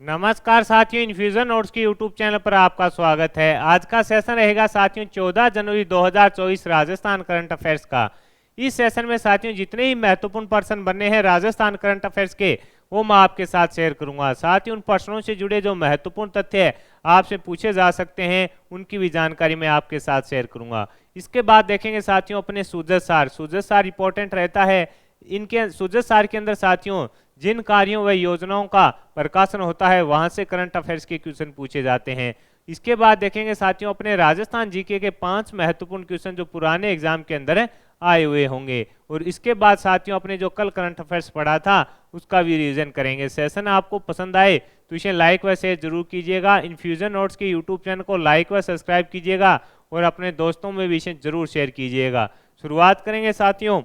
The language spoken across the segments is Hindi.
नमस्कार साथियों, इन्फ्यूजन नोट्स की यूट्यूब चैनल पर आपका स्वागत है। आज का सेशन रहेगा साथियों 14 जनवरी 2024 राजस्थान करंट अफेयर्स का। इस सेशन में साथियों जितने ही महत्वपूर्ण प्रश्न बनने हैं राजस्थान करंट अफेयर्स के, वो मैं आपके साथ शेयर करूंगा। साथ ही उन प्रश्नों से जुड़े जो महत्वपूर्ण तथ्य है आपसे पूछे जा सकते हैं, उनकी भी जानकारी मैं आपके साथ शेयर करूंगा। इसके बाद देखेंगे साथियों अपने सूजत सार इंपॉर्टेंट रहता है। इनके सूजत सार के अंदर साथियों जिन कार्यों व योजनाओं का प्रकाशन होता है वहां से करंट अफेयर्स के क्वेश्चन पूछे जाते हैं। इसके बाद देखेंगे साथियों अपने राजस्थान जीके के 5 महत्वपूर्ण क्वेश्चन जो पुराने एग्जाम के अंदर आए हुए होंगे। और इसके बाद साथियों अपने जो कल करंट अफेयर्स पढ़ा था उसका भी रिवीजन करेंगे। सेशन आपको पसंद आए तो इसे लाइक व शेयर जरूर कीजिएगा। इन्फ्यूजन नोट्स के यूट्यूब चैनल को लाइक व सब्सक्राइब कीजिएगा और अपने दोस्तों में भी इसे जरूर शेयर कीजिएगा। शुरुआत करेंगे साथियों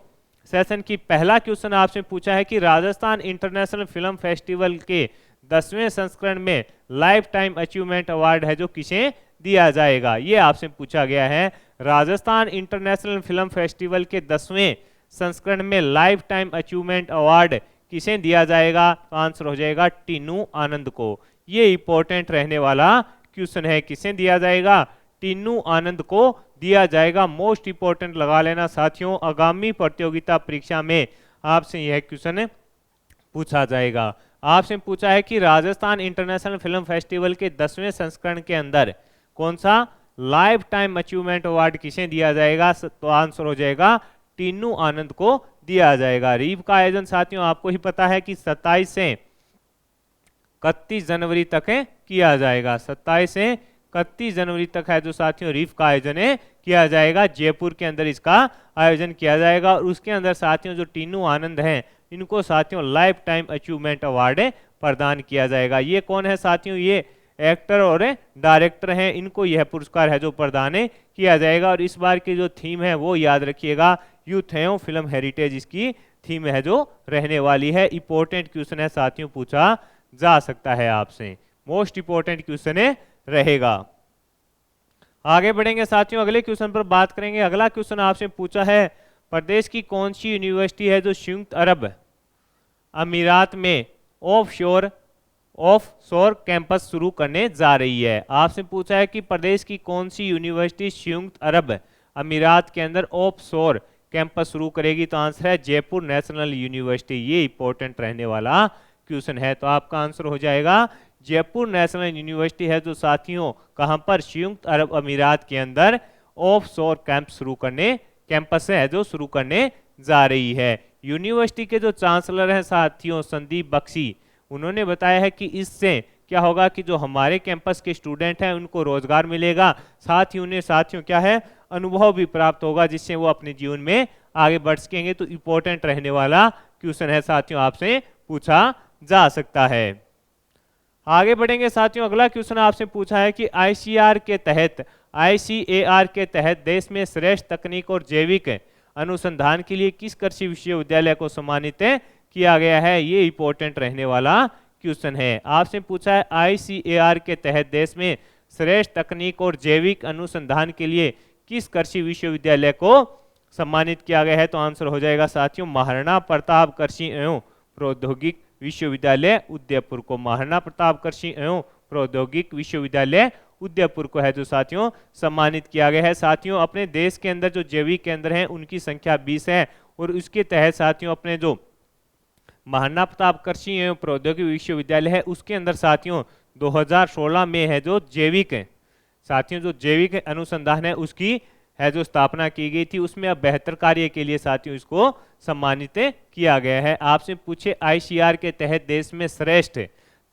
सेशन की। पहला क्वेश्चन आपसे पूछा है कि राजस्थान इंटरनेशनल फिल्म फेस्टिवल के 10वें संस्करण में लाइफ टाइम अचीवमेंट अवार्ड है जो किसे दिया जाएगा, ये आपसे पूछा गया है। राजस्थान इंटरनेशनल फिल्म फेस्टिवल के 10वें संस्करण में लाइफ टाइम अचीवमेंट अवार्ड किसे दिया जाएगा, तो आंसर हो जाएगा टीनू आनंद को। ये इंपॉर्टेंट रहने वाला क्वेश्चन है, किसे दिया जाएगा, टीनू आनंद को दिया जाएगा। मोस्ट इंपोर्टेंट लगा लेना साथियों, आगामी प्रतियोगिता परीक्षा में आपसे यह क्वेश्चन पूछा जाएगा। आपसे पूछा है कि राजस्थान इंटरनेशनल फिल्म फेस्टिवल के 10वें संस्करण के अंदर कौन सा लाइफ टाइम अचीवमेंट अवार्ड किसे दिया जाएगा, तो आंसर हो जाएगा टीनू आनंद को दिया जाएगा। रीव का आयोजन साथियों आपको ही पता है कि 27 से 31 जनवरी तक किया जाएगा। 27 से 31 जनवरी तक है जो साथियों रीफ का आयोजन किया जाएगा। जयपुर के अंदर इसका आयोजन किया जाएगा और उसके अंदर साथियों जो टीनू आनंद हैं इनको साथियों लाइफ टाइम अचीवमेंट अवार्ड प्रदान किया जाएगा। ये कौन है साथियों, ये एक्टर और डायरेक्टर हैं, इनको यह पुरस्कार है जो प्रदान किया जाएगा। और इस बार की जो थीम है वो याद रखिएगा, यूथ एवं फिल्म हेरिटेज इसकी थीम है जो रहने वाली है। इंपॉर्टेंट क्वेश्चन है साथियों, पूछा जा सकता है आपसे, मोस्ट इंपॉर्टेंट क्वेश्चन रहेगा। आगे बढ़ेंगे साथियों, अगले क्वेश्चन पर बात करेंगे। अगला क्वेश्चन आपसे पूछा है प्रदेश की कौन सी यूनिवर्सिटी है जो संयुक्त अरब अमीरात में ऑफ शोर कैंपस शुरू करने जा रही है। आपसे पूछा है कि प्रदेश की कौन सी यूनिवर्सिटी संयुक्त अरब अमीरात के अंदर ऑफ शोर कैंपस शुरू करेगी, तो आंसर है जयपुर नेशनल यूनिवर्सिटी। ये इंपॉर्टेंट रहने वाला क्वेश्चन है, तो आपका आंसर हो जाएगा जयपुर नेशनल यूनिवर्सिटी है जो साथियों कहां पर, संयुक्त अरब अमीरात के अंदर ऑफ शोर कैंपस है जो शुरू करने जा रही है। यूनिवर्सिटी के जो चांसलर हैं साथियों संदीप बख्शी, उन्होंने बताया है कि इससे क्या होगा कि जो हमारे कैंपस के स्टूडेंट हैं उनको रोजगार मिलेगा, साथ ही उन्हें साथियों क्या है अनुभव भी प्राप्त होगा जिससे वो अपने जीवन में आगे बढ़ सकेंगे। तो इंपॉर्टेंट रहने वाला क्वेश्चन है साथियों, आपसे पूछा जा सकता है। आगे बढ़ेंगे साथियों, अगला क्वेश्चन आपसे पूछा है कि आईसीएआर के तहत देश में श्रेष्ठ तकनीक और जैविक अनुसंधान के लिए किस कृषि विश्वविद्यालय को सम्मानित किया गया है, ये इंपॉर्टेंट रहने वाला क्वेश्चन है। आपसे पूछा है आईसीएआर के तहत देश में श्रेष्ठ तकनीक और जैविक अनुसंधान के लिए किस कृषि विश्वविद्यालय को सम्मानित किया गया है, तो आंसर हो जाएगा साथियों महाराणा प्रताप कृषि एवं प्रौद्योगिक विश्वविद्यालय उदयपुर को। महाराणा प्रताप कृषि एवं प्रौद्योगिक विश्वविद्यालय उदयपुर को है जो साथियों सम्मानित किया गया है। साथियों अपने देश के अंदर जो जैविक केंद्र हैं उनकी संख्या 20 है और उसके तहत साथियों अपने जो महाराणा प्रताप कृषि एवं प्रौद्योगिक विश्वविद्यालय है उसके अंदर साथियों 2016 में है जो जैविक अनुसंधान है उसकी है जो स्थापना की गई थी, उसमें अब बेहतर कार्य के लिए साथियों इसको सम्मानित किया गया है। आपसे पूछे आईसीआर के तहत देश में श्रेष्ठ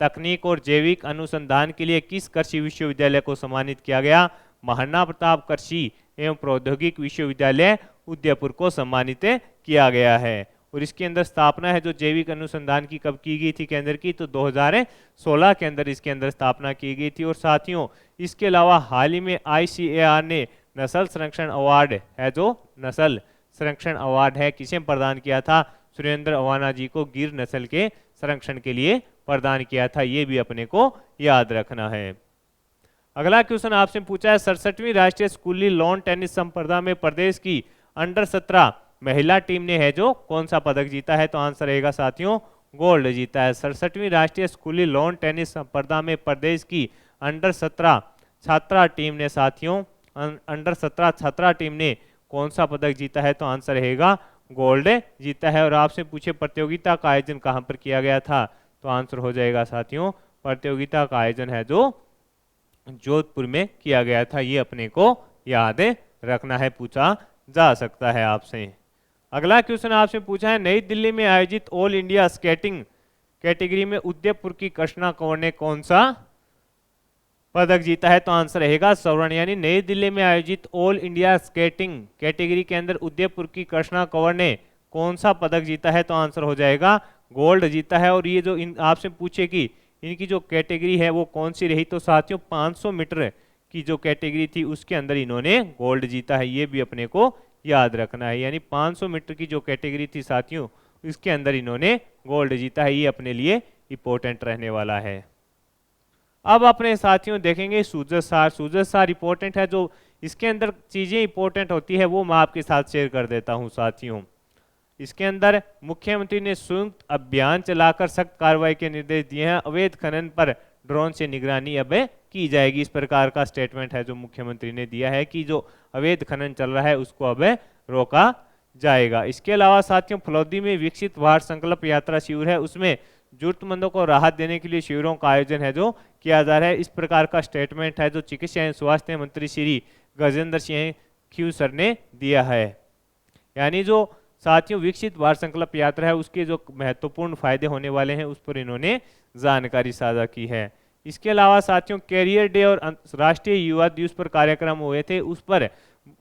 तकनीक और जैविक अनुसंधान के लिए किस कृषि विश्वविद्यालय को सम्मानित किया गया, महाराणा प्रताप कृषि एवं प्रौद्योगिक विश्वविद्यालय उदयपुर को सम्मानित किया गया है। और इसके अंदर स्थापना है जो जैविक अनुसंधान की कब की गई थी केंद्र की, तो 2016 के अंदर इसके अंदर स्थापना की गई थी। और साथियों इसके अलावा हाल ही में आईसीएआर ने नस्ल संरक्षण अवार्ड है जो नस्ल संरक्षण अवार्ड है किसे प्रदान किया था, सुरेंद्र अवाना जी को गिर नस्ल के संरक्षण के लिए प्रदान किया था। ये भी अपने को याद रखना है। अगला क्वेश्चन आपसे पूछा है 67वीं राष्ट्रीय स्कूली लॉन टेनिस संस्पर्धा में प्रदेश की अंडर 17 महिला टीम ने है जो कौन सा पदक जीता है, तो आंसर रहेगा साथियों गोल्ड जीता है। 67वीं राष्ट्रीय स्कूली लॉन टेनिस स्पर्धा में प्रदेश की अंडर 17 छात्रा टीम ने साथियों अंडर 17 छात्रा टीम ने कौन सा पदक जीता है? तो आंसर रहेगा गोल्ड जीता है। और आपसे पूछे प्रतियोगिता का आयोजन कहाँ पर किया गया था? तो आंसर हो जाएगा साथियों प्रतियोगिता का आयोजन है जो जोधपुर में किया गया था। ये अपने को याद रखना है, पूछा जा सकता है आपसे। अगला क्वेश्चन आपसे पूछा है नई दिल्ली में आयोजित ऑल इंडिया स्केटिंग कैटेगरी में उदयपुर की कृष्णा कौर ने कौन सा पदक जीता है? तो आंसर रहेगा स्वर्ण। यानी नई दिल्ली में आयोजित ऑल इंडिया स्केटिंग कैटेगरी के अंदर उदयपुर की कृष्णा कंवर ने कौन सा पदक जीता है? तो आंसर हो जाएगा गोल्ड जीता है। और ये जो आपसे पूछे कि इनकी जो कैटेगरी है वो कौन सी रही? तो साथियों 500 मीटर की जो कैटेगरी थी उसके अंदर इन्होंने गोल्ड जीता है। ये भी अपने को याद रखना है। यानी 500 मीटर की जो कैटेगरी थी साथियों इसके अंदर इन्होंने गोल्ड जीता है। ये अपने लिए इंपॉर्टेंट रहने वाला है। अब अपने साथियों देखेंगे सूजत सार। सूजत सार इंपॉर्टेंट है, जो इसके अंदर चीजें इंपॉर्टेंट होती है वो मैं आपके साथ शेयर कर देता हूं साथियों। इसके अंदर मुख्यमंत्री ने संयुक्त अभियान चलाकर सख्त कार्रवाई के निर्देश दिए हैं। अवैध खनन पर ड्रोन से निगरानी अब की जाएगी। इस प्रकार का स्टेटमेंट है जो मुख्यमंत्री ने दिया है कि जो अवैध खनन चल रहा है उसको अब रोका जाएगा। इसके अलावा साथियों फलौदी में विकसित भारत संकल्प यात्रा शिविर है, उसमें जरूरतमंदों को राहत देने के लिए शिविरों का आयोजन है जो किया जा रहा है। इस प्रकार का स्टेटमेंट है जो चिकित्सा एवं स्वास्थ्य मंत्री श्री गजेंद्र सिंह खीवसर ने दिया है। यानी जो साथियों विकसित भारत संकल्प यात्रा है उसके जो महत्वपूर्ण फायदे होने वाले हैं उस पर इन्होंने जानकारी साझा की है। इसके अलावा साथियों कैरियर डे और राष्ट्रीय युवा दिवस पर कार्यक्रम हुए थे, उस पर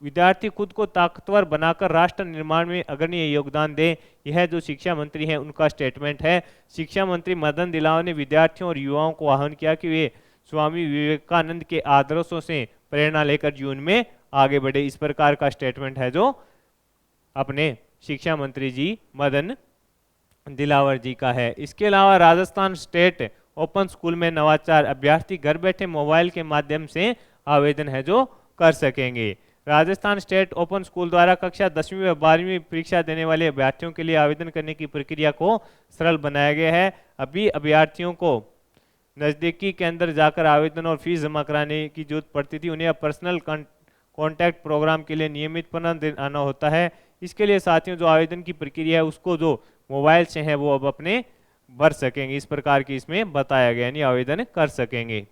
विद्यार्थी खुद को ताकतवर बनाकर राष्ट्र निर्माण में अग्रणी योगदान दें। यह जो शिक्षा मंत्री हैं उनका स्टेटमेंट है। शिक्षा मंत्री मदन दिलावर ने विद्यार्थियों और युवाओं को आह्वान किया कि वे स्वामी विवेकानंद के आदर्शों से प्रेरणा लेकर जीवन में आगे बढ़े। इस प्रकार का स्टेटमेंट है जो अपने शिक्षा मंत्री जी मदन दिलावर जी का है। इसके अलावा राजस्थान स्टेट ओपन स्कूल में नवाचार, अभ्यर्थी घर बैठे मोबाइल के माध्यम से आवेदन है जो कर सकेंगे। राजस्थान स्टेट ओपन स्कूल द्वारा कक्षा 10वीं व 12वीं परीक्षा देने वाले अभ्यर्थियों के लिए आवेदन करने की प्रक्रिया को सरल बनाया गया है। अभी अभ्यर्थियों को नज़दीकी के अंदर जाकर आवेदन और फीस जमा कराने की जरूरत पड़ती थी। उन्हें पर्सनल कॉन्टैक्ट प्रोग्राम के लिए नियमित 15 दिन आना होता है। इसके लिए साथियों जो आवेदन की प्रक्रिया है उसको जो मोबाइल से है वो अब अपने भर सकेंगे। इस प्रकार की इसमें बताया गया, यानी आवेदन कर सकेंगे।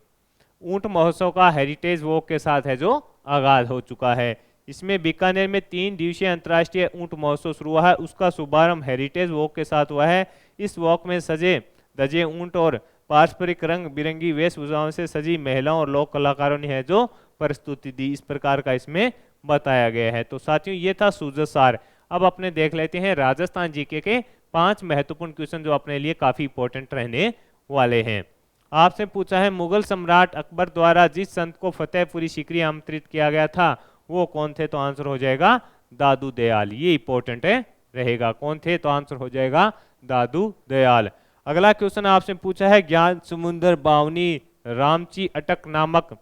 ऊंट महोत्सव का हेरिटेज वॉक के साथ है जो आगाज हो चुका है। इसमें बीकानेर में 3 दिवसीय अंतर्राष्ट्रीय ऊंट महोत्सव शुरू हुआ है, उसका शुभारंभ हेरिटेज वॉक के साथ हुआ है। इस वॉक में सजे धजे ऊंट और पारंपरिक रंग बिरंगी वेशभूषाओं से सजी महिलाओं और लोक कलाकारों ने है जो प्रस्तुति दी। इस प्रकार का इसमें बताया गया है। तो साथियों ये था सूजत सार। अब अपने देख लेते हैं राजस्थान जीके के 5 महत्वपूर्ण क्वेश्चन जो अपने लिए काफी इंपॉर्टेंट रहने वाले हैं। आपसे पूछा है मुगल सम्राट अकबर द्वारा जिस संत को फतेहपुरी सीकरी आमंत्रित किया गया था वो कौन थे? तो आंसर हो जाएगा दादू दयाल। ये इंपॉर्टेंट है रहेगा, कौन थे? तो आंसर हो जाएगा दादू दयाल। अगला क्वेश्चन आपसे पूछा है ज्ञान समुद्र बावनी रामची अटक नामक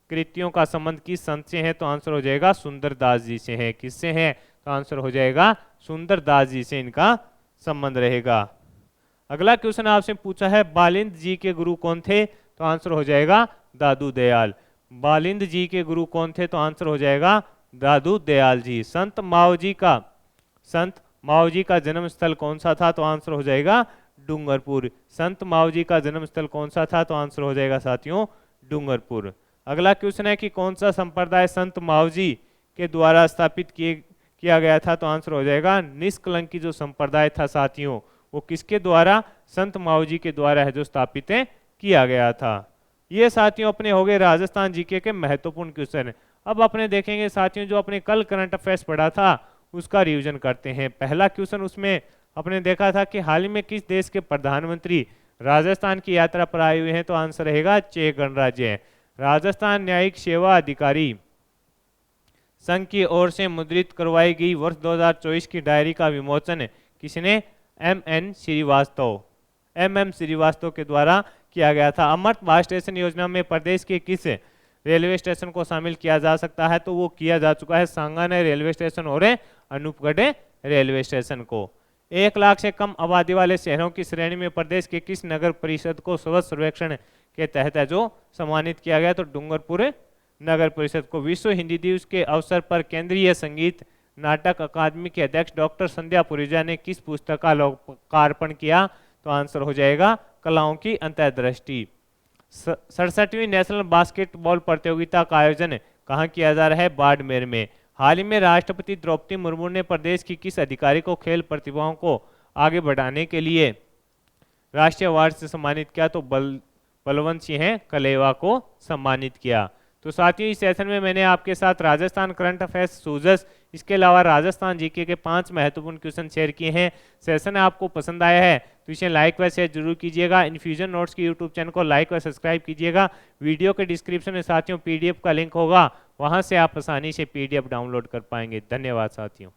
कृतियों का संबंध किस संत से है? तो आंसर हो जाएगा सुंदरदास जी से है। किससे है? तो आंसर हो जाएगा सुंदरदास जी से इनका संबंध रहेगा। अगला क्वेश्चन आपसे पूछा है बालिंद जी के गुरु कौन थे? तो आंसर हो जाएगा दादू दयाल। बालिंद जी के गुरु कौन थे? तो आंसर हो जाएगा दादू दयाल जी। संत माओ जी का जन्म स्थल कौन सा था? तो आंसर हो जाएगा डूंगरपुर। संत माओ जी का जन्म स्थल कौन सा था? तो आंसर हो जाएगा साथियों डूंगरपुर। अगला क्वेश्चन है कि कौन सा संप्रदाय संत माओ जी के द्वारा स्थापित किया गया था? तो आंसर हो जाएगा निष्कलंकी जो संप्रदाय था साथियों वो किसके द्वारा? संत माओ जी के द्वारा है जो स्थापित किया गया था। ये साथियों अपने हो गए राजस्थान जीके के महत्वपूर्ण क्वेश्चन। अब अपने देखेंगे साथियों जो अपने कल करंट अफेयर्स पढ़ा था उसका रिवीजन करते हैं। पहला क्वेश्चन उसमें अपने देखा था कि हाल ही में किस देश के प्रधानमंत्री राजस्थान की यात्रा पर आए हुए हैं? तो आंसर रहेगा चेक गणराज्य। राजस्थान न्यायिक सेवा अधिकारी संघ की ओर से मुद्रित करवाई गई वर्ष 2024 की डायरी का विमोचन किसने? MM श्रीवास्तव के द्वारा किया गया था। अमृत भारत स्टेशन योजना में प्रदेश के किस रेलवे स्टेशन को शामिल किया जा सकता है? तो वो किया जा चुका है सांगानेर रेलवे स्टेशन और अनूपगढ़ रेलवे स्टेशन को। 1 लाख से कम आबादी वाले शहरों की श्रेणी में प्रदेश के किस नगर परिषद को स्वच्छ सर्वेक्षण के तहत है जो सम्मानित किया गया? तो डूंगरपुर नगर परिषद को। विश्व हिंदी दिवस के अवसर पर केंद्रीय संगीत नाटक अकादमी के अध्यक्ष डॉक्टर संध्या पुरीजा ने किस पुस्तक का लोकार्पण किया? तो आंसर हो जाएगा कलाओं की अंतर्दृष्टि। 67वीं नेशनल बास्केटबॉल प्रतियोगिता का आयोजन कहाँ किया जा रहा है? बाड़मेर में। हाल ही में राष्ट्रपति द्रौपदी मुर्मू ने प्रदेश की किस अधिकारी को खेल प्रतिभाओं को आगे बढ़ाने के लिए राष्ट्रीय अवार्ड से सम्मानित किया? तो बलवंत सिंह कलेवा को सम्मानित किया। तो साथियों, इस सेशन में मैंने आपके साथ राजस्थान करंट अफेयर्स सूजस, इसके अलावा राजस्थान जीके के 5 महत्वपूर्ण क्वेश्चन शेयर किए हैं। सेशन आपको पसंद आया है तो इसे लाइक व शेयर जरूर कीजिएगा। इन्फ्यूजन नोट्स की यूट्यूब चैनल को लाइक व सब्सक्राइब कीजिएगा। वीडियो के डिस्क्रिप्शन में साथियों पीडीएफ का लिंक होगा, वहां से आप आसानी से पीडीएफ डाउनलोड कर पाएंगे। धन्यवाद साथियों।